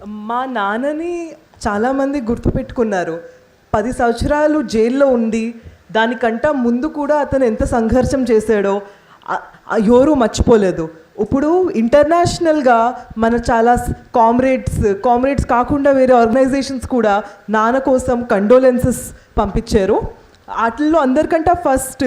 మా నాన్నని చాలామంది గుర్తుపెట్టుకున్నారు. 10 సంవత్సరాలు జైల్లో ఉండి దానికంట ముందు కూడా అతను ఎంత సంఘర్షం చేశాడో ఎవరూ మర్చిపోలేదు. ఇప్పుడు ఇంటర్నేషనల్గా మన చాలా కామ్రేడ్స్ కాకుండా వేరే ఆర్గనైజేషన్స్ కూడా నాన్న కోసం కండోలెన్సెస్ పంపించారు. వాటిల్లో అందరికంటే first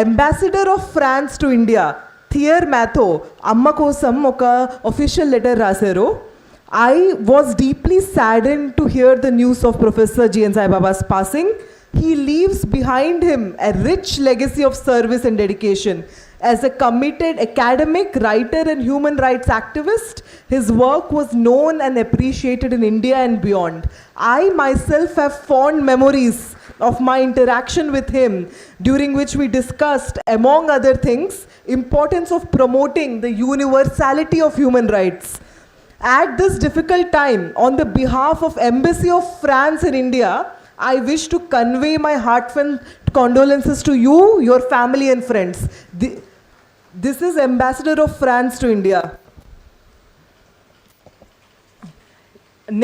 ambassador of France to India Thierry Mathou అమ్మ కోసం ఒక అఫీషియల్ లెటర్ రాశారు. I was deeply saddened to hear the news of Professor G.N. Saibaba's passing. He leaves behind him a rich legacy of service and dedication. As a committed academic, writer and human rights activist, his work was known and appreciated in India and beyond. I myself have fond memories of my interaction with him, during which we discussed, among other things, importance of promoting the universality of human rights. At this difficult time, on the behalf of Embassy of France in India, I wish to convey my heartfelt condolences to you, your family and friends. This is Ambassador of France to India.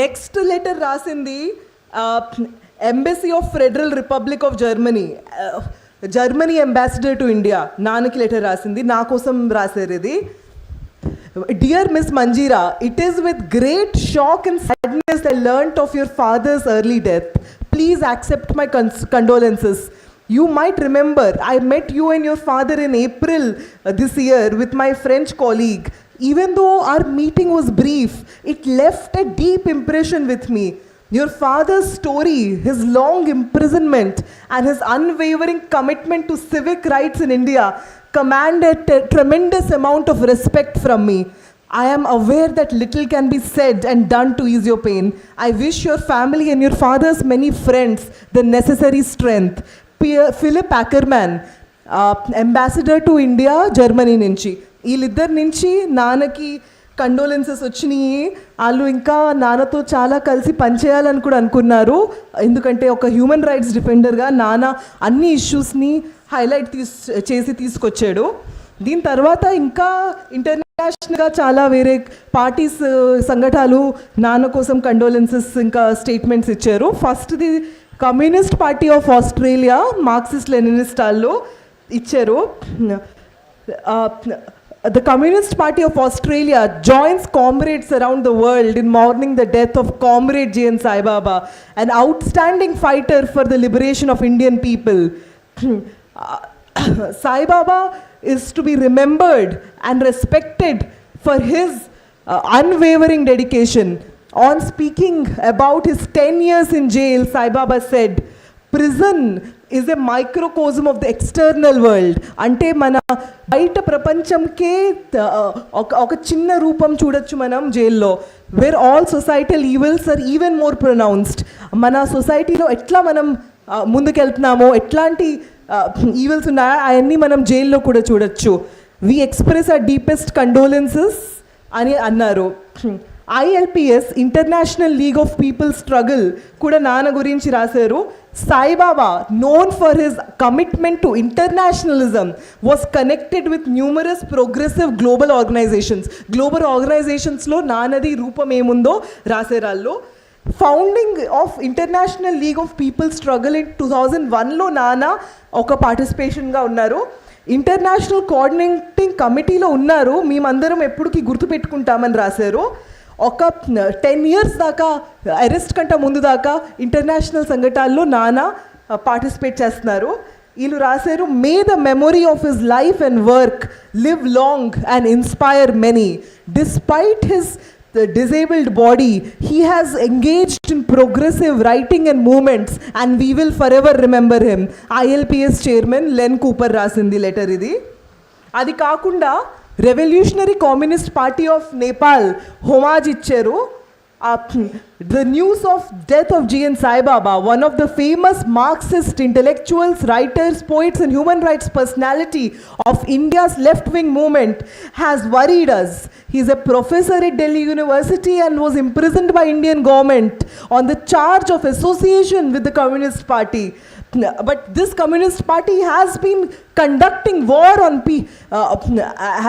Next letter rasindi Embassy of Federal Republic of Germany. Germany Ambassador to India. Nanaki letter rasindi. Na kosam rasaru idi. Dear Miss Manjeera, it is with great shock and sadness I learnt of your father's early death. Please accept my condolences. You might remember I met you and your father in April this year with my French colleague. Even though our meeting was brief, it left a deep impression with me. Your father's story, his long imprisonment and his unwavering commitment to civic rights in India command a tremendous amount of respect from me. I am aware that little can be said and done to ease your pain. I wish your family and your father's many friends the necessary strength. Philip Ackerman, Ambassador to India, Germany నుంచి వీళ్ళిద్దరి నుంచి నాన్నకి condolences వచ్చినాయి. వాళ్ళు ఇంకా నాన్నతో చాలా కలిసి పనిచేయాలని కూడా అనుకున్నారు. ఎందుకంటే ఒక హ్యూమన్ రైట్స్ డిఫెండర్గా నాన్న అన్ని ఇష్యూస్ని హైలైట్ చేసి తీసుకొచ్చాడు. దీని తర్వాత ఇంకా ఇంటర్నేషనల్గా చాలా వేరే పార్టీస్ సంఘటనలు నాన్న కోసం కండోలెన్సెస్ ఇంకా స్టేట్మెంట్స్ ఇచ్చారు. ఫస్ట్ది communist party of Australia, Marxist Leninist వాళ్ళు ఇచ్చారు. The Communist Party of Australia joins comrades around the world in mourning the death of Comrade G.N. Saibaba, an outstanding fighter for the liberation of Indian people. Saibaba is to be remembered and respected for his unwavering dedication. On speaking about his 10 years in jail, Saibaba said, "Prison is a microcosm of the external world." అంటే మన బయట ప్రపంచంకే ఒక చిన్న రూపం చూడొచ్చు మనం జైల్లో. Where all societal evils are even more pronounced. మన సొసైటీలో ఎట్లా మనం ముందుకెళ్తున్నామో, ఎట్లాంటి ఈవిల్స్ ఉన్నాయో అవన్నీ మనం జైల్లో కూడా చూడొచ్చు. వి ఎక్స్ప్రెస్ అవర్ డీపెస్ట్ కండోలెన్సెస్ అని అన్నారు. ILPS, international league of people struggle కూడా నాన్న గురించి రాశారు. Saibaba, known for his commitment to internationalism, was connected with numerous progressive global organizations. Global organizations lo nanadi roopam emundo raserallo. Founding of International League of People Struggle in 2001 lo nana oka participation ga unnaru. International coordinating కమిటీలో ఉన్నారు. మేమందరం ఎప్పటికీ గుర్తుపెట్టుకుంటామని రాశారు. ఒక 10 years దాకా arrest కంటే ముందు దాకా ఇంటర్నేషనల్ సంఘటనల్లో నాన్న పార్టిసిపేట్ చేస్తున్నారు. వీళ్ళు రాశారు, may the memory of his life and work live long and inspire many. Despite his disabled body, he has engaged in progressive writing and movements and we will forever remember him. ILPS chairman Len Cooper rasindi letter idi. Adi kaakunda revolutionary communist party of Nepal homage ఇచ్చారు. The news of death of G.N. Saibaba, one of the famous Marxist intellectuals, writers, poets and human rights personality of India's left-wing movement, has worried us. He is a professor at Delhi University and was imprisoned by Indian government on the charge of association with the Communist Party. But this Communist Party has been conducting war on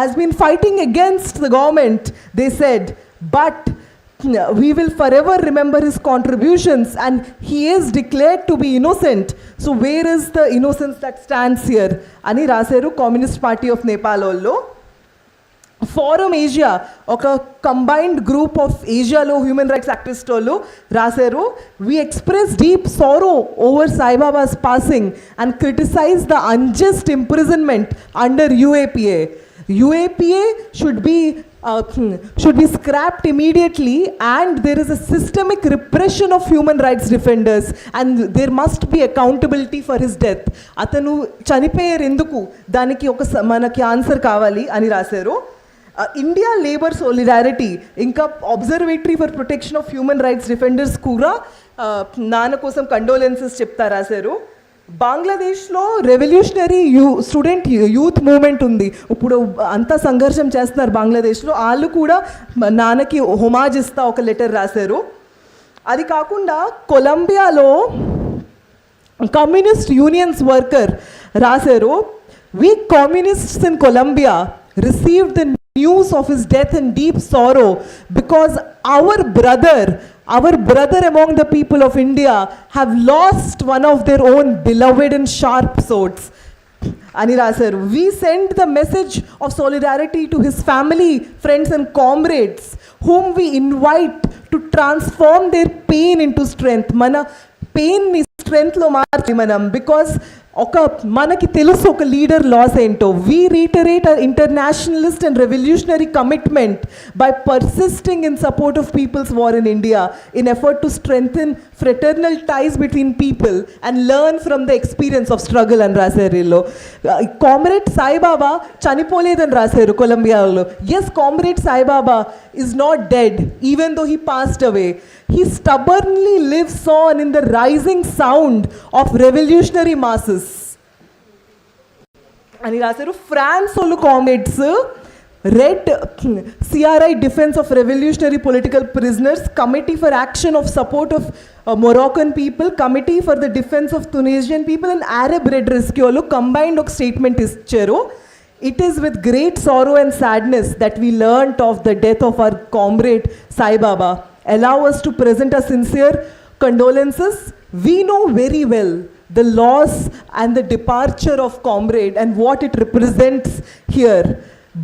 has been fighting against the government, they said. But we will forever remember his contributions, and he is declared to be innocent. So where is the innocence that stands here? Ani raseru Communist Party of Nepal ollo. Forum Asia, ఒక combined group of ఏషియాలో human rights activist వాళ్ళు రాశారు, we express deep sorrow over Saibaba's passing and criticize the unjust imprisonment under UAPA. UAPA should be scrapped immediately, and there is a systemic repression of human rights defenders, and there must be accountability for his death. అతను చనిపోయారు ఎందుకు, దానికి ఒక మనకి answer కావాలి అని రాశారు. India labour solidarity ఇంకా observatory for protection of human rights defenders కూడా నాన్న కోసం కండోలెన్సెస్ చెప్తా రాశారు. బంగ్లాదేశ్లో రెవల్యూషనరీ స్టూడెంట్ యూత్ మూమెంట్ ఉంది, ఇప్పుడు అంతా సంఘర్షం చేస్తున్నారు బంగ్లాదేశ్లో, వాళ్ళు కూడా నాన్నకి హోమాజ్ ఇస్తా ఒక లెటర్ రాశారు. అది కాకుండా కొలంబియాలో కమ్యూనిస్ట్ యూనియన్స్ వర్కర్ రాశారు, we communists in Colombia received the news of his death in deep sorrow because our brother among the people of India have lost one of their own beloved and sharp swords. Ani rasaru, we send the message of solidarity to his family, friends and comrades whom we invite to transform their pain into strength. Mana pain ni strength lo marchi manam, because ఒక మనకి తెలుసు ఒక leader loss ఏంటో. We reiterate a internationalist and revolutionary commitment by persisting in support of people's war in India in effort to strengthen fraternal ties between people and learn from the experience of struggle అని రాశారు వీళ్ళు. Comrade Saibaba చనిపోలేదని రాశారు కొలంబియాలో. Yes, comrade Saibaba is not dead even though he passed away. He stubbornly lives on in the rising sound of revolutionary masses. అని రాశారు. France వాళ్ళు comrades red CRI Defense of Revolutionary Political Prisoners, Committee for Action of Support of Moroccan People, Committee for the Defense of Tunisian People and Arab Red Rescue వాళ్ళు combined ఒక statement ఇచ్చారు. It is with great sorrow and sadness that we learnt of the death of our comrade Saibaba. Allow us to present our sincere condolences. We know very well the loss and the departure of comrade and what it represents here.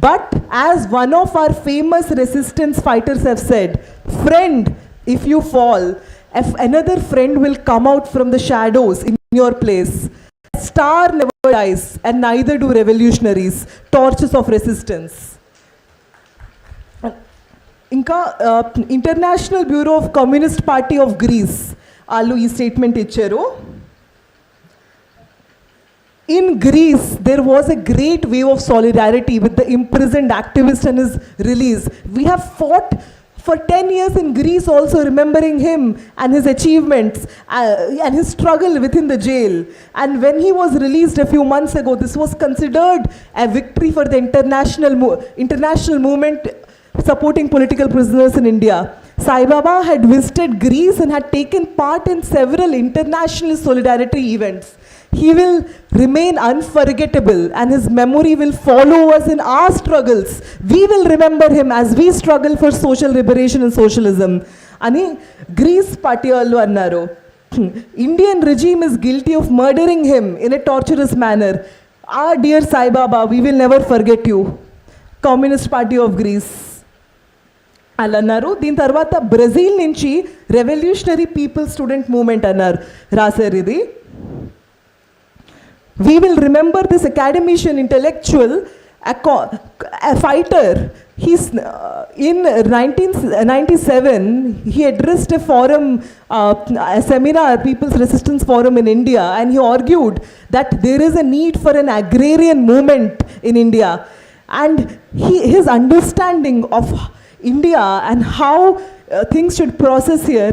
But as one of our famous resistance fighters have said, friend, if you fall, if another friend will come out from the shadows in your place. Star never dies, and neither do revolutionaries, torches of resistance. ఇంకా international bureau of communist party of Greece వాళ్ళు ఈ statement ఇచ్చారు. In Greece, there was a great wave of solidarity with the imprisoned activist and his release. We have fought for 10 years in Greece also, remembering him and his achievements and his struggle within the jail. And when he was released a few months ago, this was considered a victory for the international movement supporting political prisoners in India. Saibaba had visited Greece and had taken part in several international solidarity events. He will remain unforgettable, and his memory will follow us in our struggles. We will remember him as we struggle for social liberation and socialism. Ani Greece party allu annaru. Indian regime is guilty of murdering him in a torturous manner. Our dear Saibaba, we will never forget you. Communist Party of Greece అలా అన్నారు. దీని తర్వాత Brazil నుంచి revolutionary people student movement అన్నారు రాశారు. ఇది we will remember this academician, intellectual, a fighter. He's in 1997 he addressed a forum, a seminar, People's Resistance Forum in India, and he argued that there is a need for an agrarian movement in India, and his understanding of India and how things should process here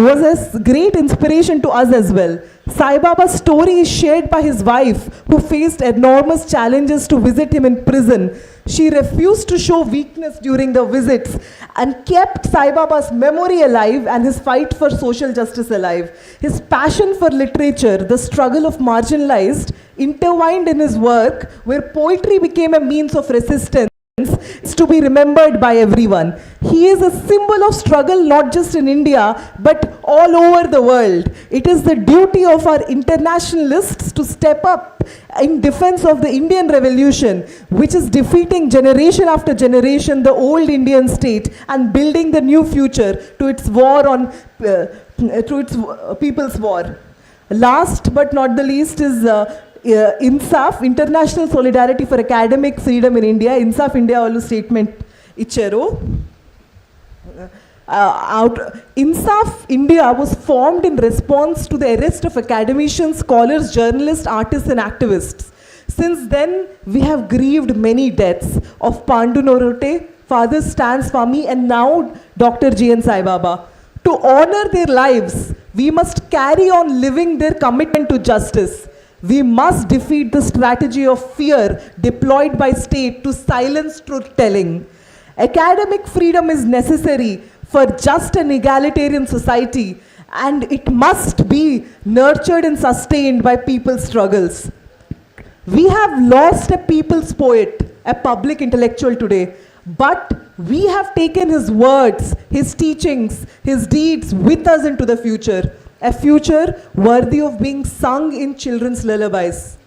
was a great inspiration to us as well. Saibaba's story is shared by his wife, who faced enormous challenges to visit him in prison. She refused to show weakness during the visits and kept Saibaba's memory alive and his fight for social justice alive. His passion for literature, the struggle of marginalized, intertwined in his work, where poetry became a means of resistance is to be remembered by everyone. He is a symbol of struggle not just in India but all over the world. It is the duty of our internationalists to step up in defense of the Indian Revolution, which is defeating generation after generation the old Indian state and building the new future to its war on to its people's war. Last but not the least is INSAF, International Solidarity for Academic Freedom in India. INSAF India వాళ్ళు statement ఇచ్చారు. INSAF India was formed in response to the arrest of academicians, scholars, journalists, artists and activists. Since then, we have grieved many deaths of Pandu Norote, Father Stan Swami and now Dr. G. N. Saibaba. To honor their lives, we must carry on living their commitment to justice. We must defeat the strategy of fear deployed by state to silence truth-telling. Academic freedom is necessary for just an egalitarian society, and it must be nurtured and sustained by people's struggles. We have lost a people's poet, a public intellectual today, but we have taken his words, his teachings, his deeds with us into the future. A future worthy of being sung in children's lullabies.